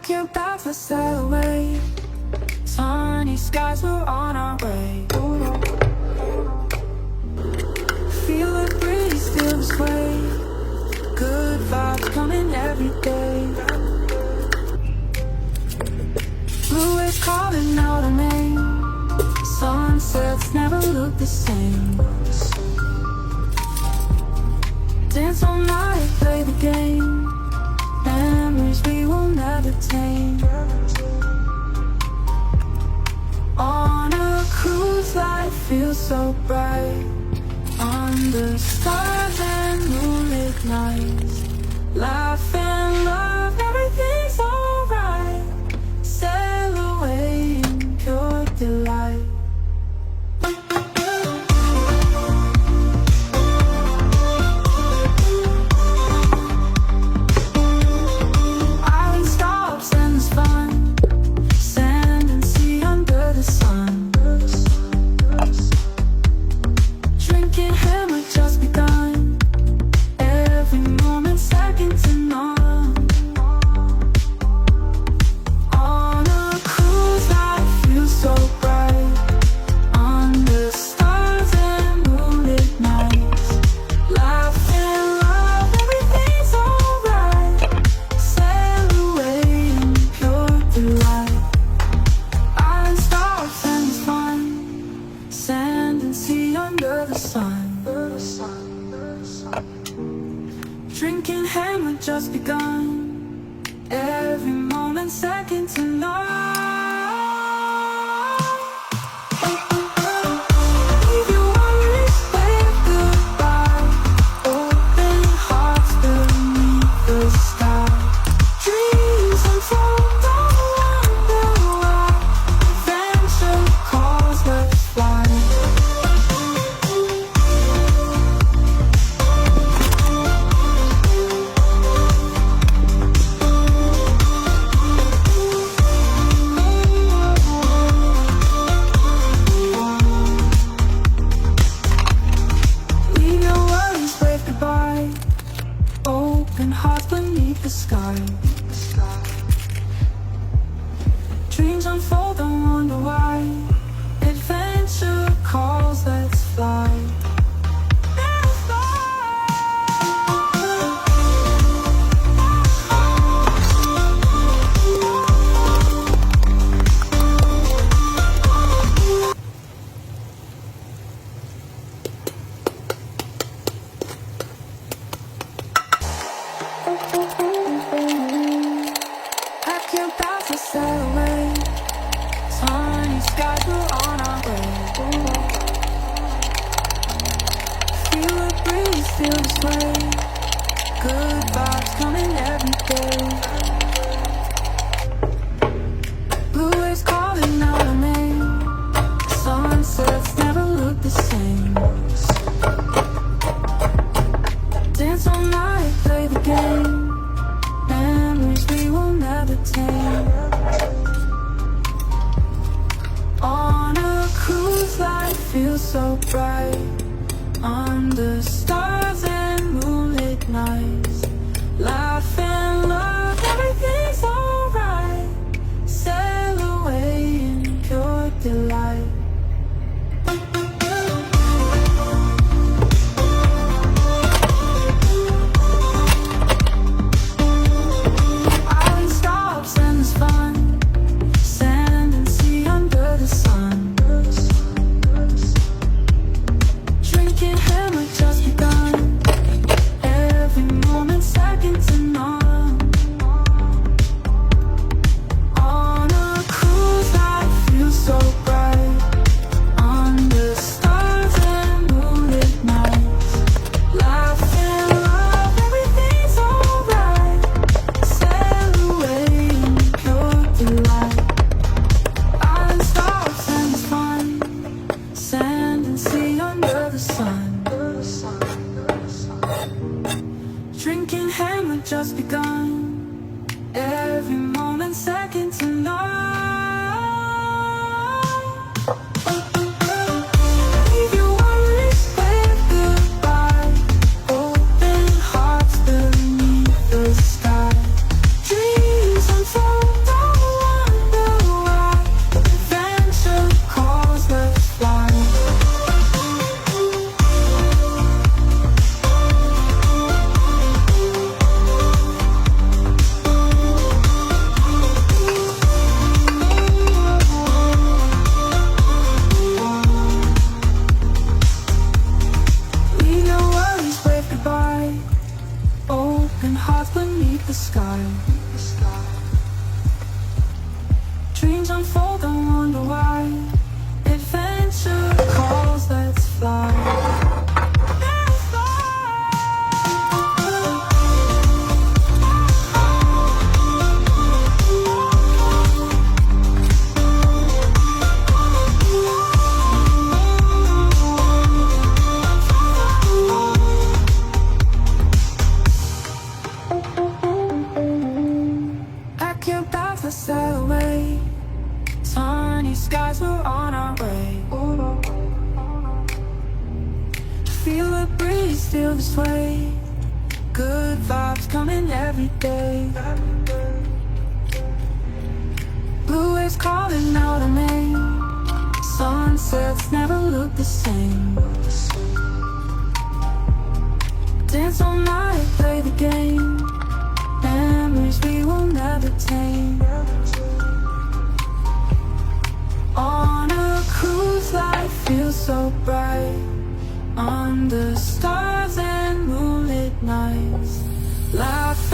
Pack your bags, let's sail away. Sunny skies, we're on our way. Feel the breeze, feel the sway. Good vibes coming every day. Blue waves calling out our name. Sunsets never look the same. Dance all night, play the game. Memories we will never tame. On a cruise, life feels so bright. Under stars and moonlit nights, laugh and love, everything's alright. Sail away in pure delight. Island stops and there's fun, sand and sea under the sun. Drinking hammer just begun, every moment second to none. On a cruise, life feels so bright. Under stars and moonlit nights, laugh and love, everything's alright. Sail away in pure delight. Island stops and it's fun, sand and sea under the sun. Drinking hammer just begun, every moment second to none. Leave your worries, wave goodbye. Open hearts beneath the sky. Dreams unfold, don't wonder why. Adventure calls, let's fly. Leave your worries, wave goodbye. Open hearts beneath the sky. Dreams unfold, don't wonder why. Adventure calls, let's fly. Let's fly. Pack your bags, let's sail away. Sunny skies, we're on our way. Feel the breeze, feel the sway. Good vibes coming every day. Blue waves calling out our name. Sunsets never look the same. Dance all night, play the game. Memories we will never tame. On a cruise, life feels so bright. Under stars and moonlit nights, laugh and love, everything path to sail away. Sunny skies, we're on our way. Feel the breeze, feel the sway. Good vibes coming every day. Blue waves calling out our name. Sunsets never look the same. Dance all night, play the game. Memories we will never tame. On a cruise, life feels so bright. Under stars and moonlit nights, laughing